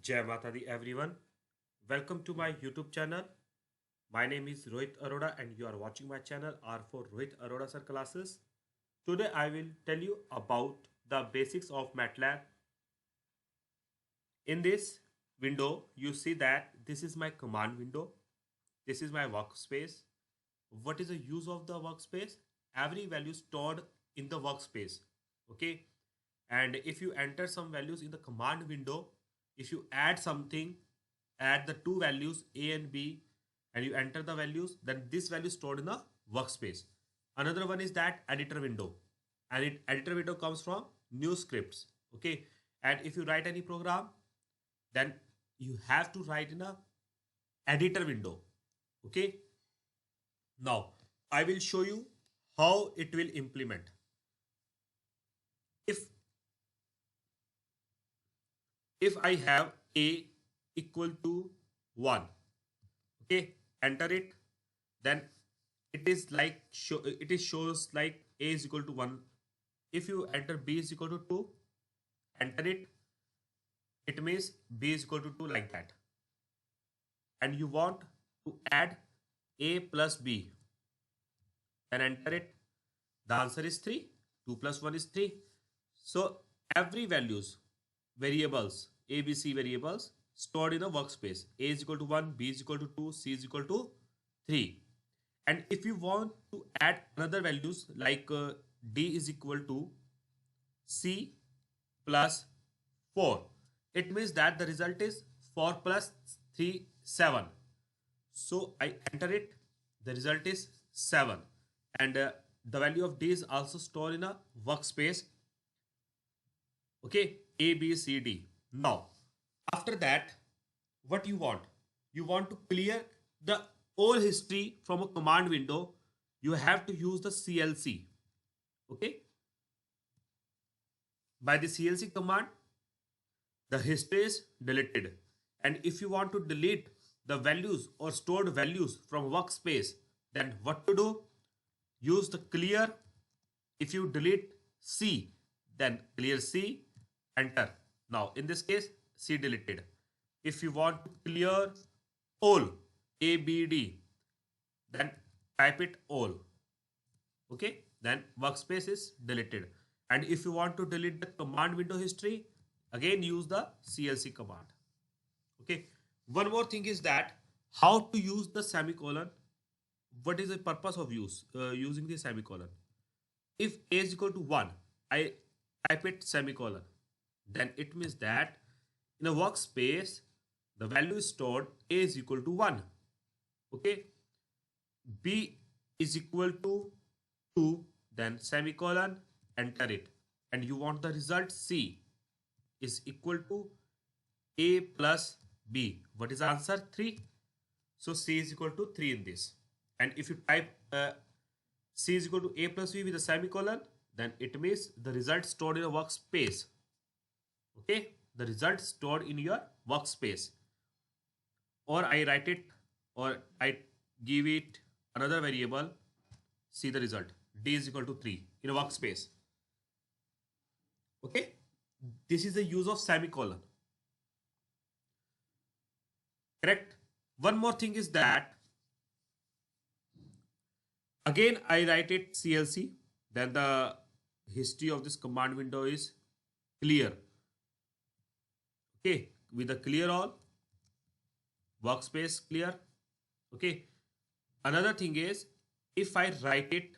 Jai Mata Di everyone. Welcome to my YouTube channel. My name is Rohit Arora and you are watching my channel R for Rohit Arora Sir Classes. Today I will tell you about the basics of MATLAB. In this window, you see that this is my command window. This is my workspace. What is the use of the workspace? Every value stored in the workspace. Okay. And if you enter some values in the command window, if you add something, add the two values A and B, and you enter the values, then this value is stored in the workspace. Another one is that editor window, and editor window comes from new scripts. Okay. And if you write any program, then you have to write in a editor window. Okay. Now I will show you how it will implement. If if I have a equal to 1, okay, enter it, then it is like it is shows like a is equal to 1. If you enter b is equal to 2, enter it, it means b is equal to 2, like that. And you want to add a plus b, then enter it, the answer is 3. 2 plus 1 is 3. So every values, variables, ABC variables stored in a workspace. A is equal to 1, B is equal to 2, C is equal to 3. And if you want to add another values like D is equal to C plus 4, it means that the result is 4 plus 3, 7. So I enter it, the result is 7. And the value of D is also stored in a workspace. Okay, A, B, C, D. Now, after that, what you want? You want to clear the whole history from a command window. You have to use the CLC. Okay. By the CLC command, the history is deleted. And if you want to delete the values or stored values from workspace, then what to do? Use the clear. If you delete C, then clear C, enter. Now in this case, C deleted. If you want to clear all A, B, D, then type it all. Okay, then workspace is deleted. And if you want to delete the command window history, again use the CLC command. Okay, one more thing is that how to use the semicolon. What is the purpose of using the semicolon? If a is equal to 1, I type it semicolon. Then it means that in a workspace, the value is stored a is equal to 1. Okay. B is equal to 2, then semicolon, enter it. And you want the result C is equal to A plus B. What is the answer? 3. So C is equal to 3 in this. And if you type C is equal to A plus B with a semicolon, then it means the result stored in a workspace. Okay, the result stored in your workspace. Or I write it, or I give it another variable. See the result. D is equal to 3 in a workspace. Okay, this is the use of semicolon. Correct. One more thing is that again I write it CLC, then the history of this command window is clear. Okay, with the clear all, workspace clear. Okay, another thing is if I write it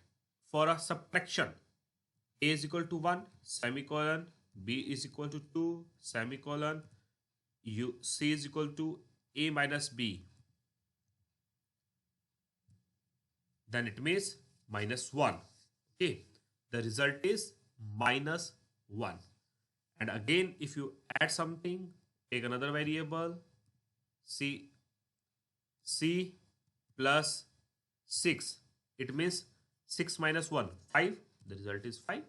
for a subtraction, A is equal to 1, semicolon, B is equal to 2, semicolon, C is equal to A minus B, then it means minus 1. Okay, the result is minus 1. And again, if you add something, take another variable, C plus 6, it means 6 minus 1, 5. The result is 5.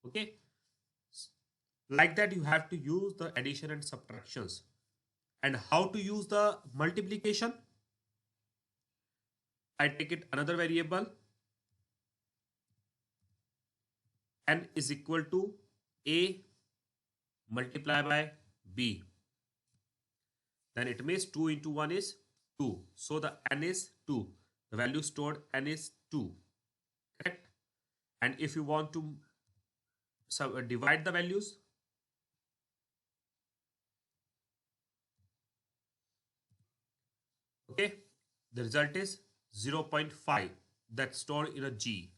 Okay, like that you have to use the addition and subtractions. And how to use the multiplication? I take it another variable, n is equal to A multiply by B. then it means 2 into 1 is 2. So the n is 2. The value stored n is 2. Correct? And if you want to divide the values, okay, the result is 0.5 that's stored in a G.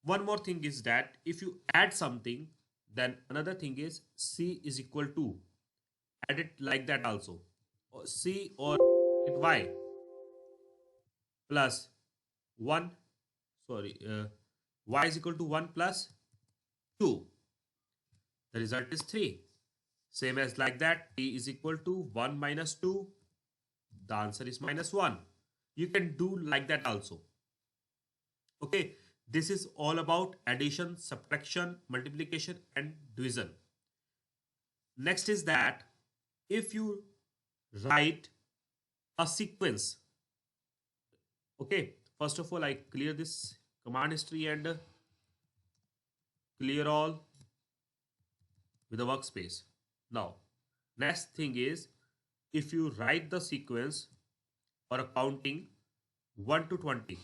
One more thing is that if you add something, then another thing is C is equal to, add it like that also. C or Y plus 1, sorry, Y is equal to 1 plus 2. The result is 3. Same as like that, T is equal to 1 minus 2. The answer is minus 1. You can do like that also. Okay, this is all about addition, subtraction, multiplication and division. Next is that if you write a sequence, okay, first of all I clear this command history and clear all with the workspace. Now, next thing is, if you write the sequence or a counting 1 to 20,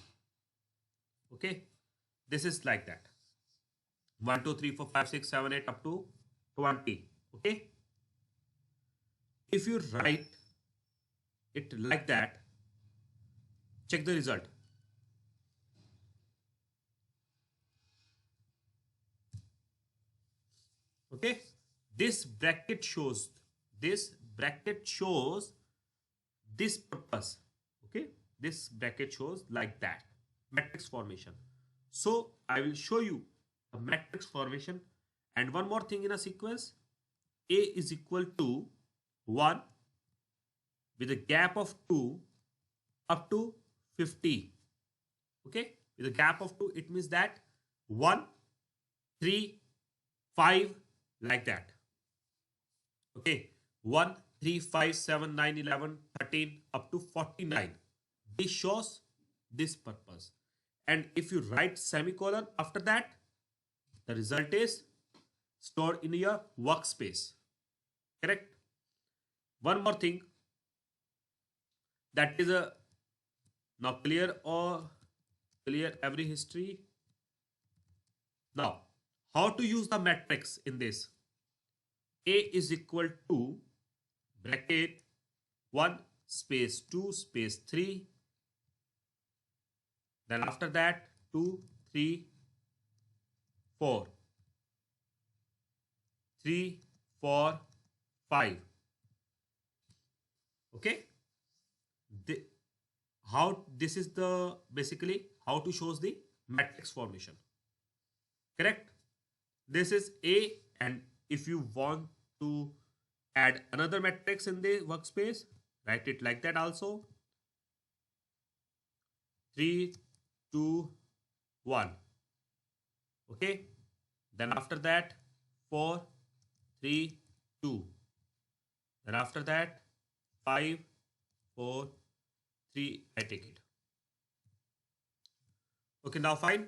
okay, this is like that, 1 2 3 4 5 6 7 8 up to 20. Okay, if you write it like that, check the result. Okay, this bracket shows this purpose. Okay, this bracket shows like that, matrix formation. So I will show you a matrix formation. And one more thing in a sequence, A is equal to 1 with a gap of 2 up to 50. Okay, with a gap of 2, it means that 1 3 5 like that. Okay, 1 3 5 7 9 11 13 up to 49. This shows this purpose. And if you write semicolon after that, the result is stored in your workspace. Correct? One more thing, that is a now clear every history. Now, how to use the matrix in this? A is equal to bracket 1 space 2 space 3. Then after that 2 3 4 3 4 5. Okay, how this is the basically how to shows the matrix formation. Correct? This is A, and if you want to add another matrix in the workspace, write it like that also. 3 2 1. Okay, then after that 4 3 2. Then after that 5 4 3. I take it. Okay, now fine.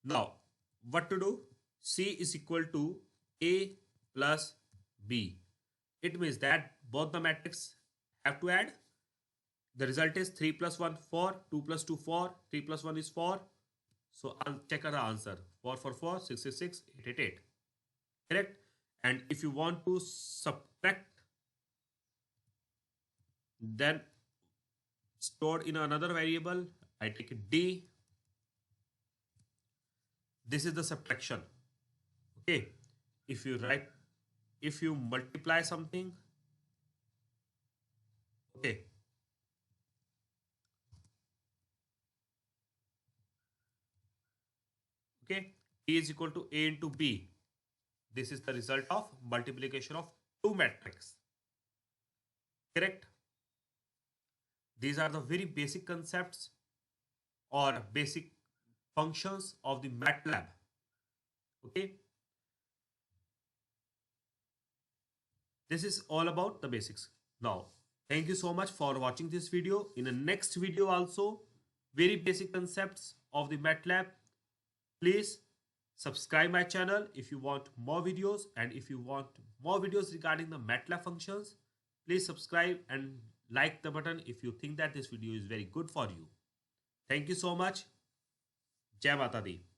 Now what to do? C is equal to A plus B. It means that both the matrix have to add. The result is 3 plus 1 4, 2 plus 2 4, 3 plus 1 is 4. So I'll check the answer. 4 for 4, 6 is 6, 8 8 8. Correct? And if you want to subtract, then stored in another variable, I take it D. This is the subtraction. Okay, if you multiply something, okay, A is equal to A into B. This is the result of multiplication of two matrices. Correct? These are the very basic concepts or basic functions of the MATLAB. Okay, this is all about the basics. Now, thank you so much for watching this video. In the next video also, very basic concepts of the MATLAB. Please subscribe my channel if you want more videos, and if you want more videos regarding the MATLAB functions, please subscribe and like the button if you think that this video is very good for you. Thank you so much. Jai Mata Di.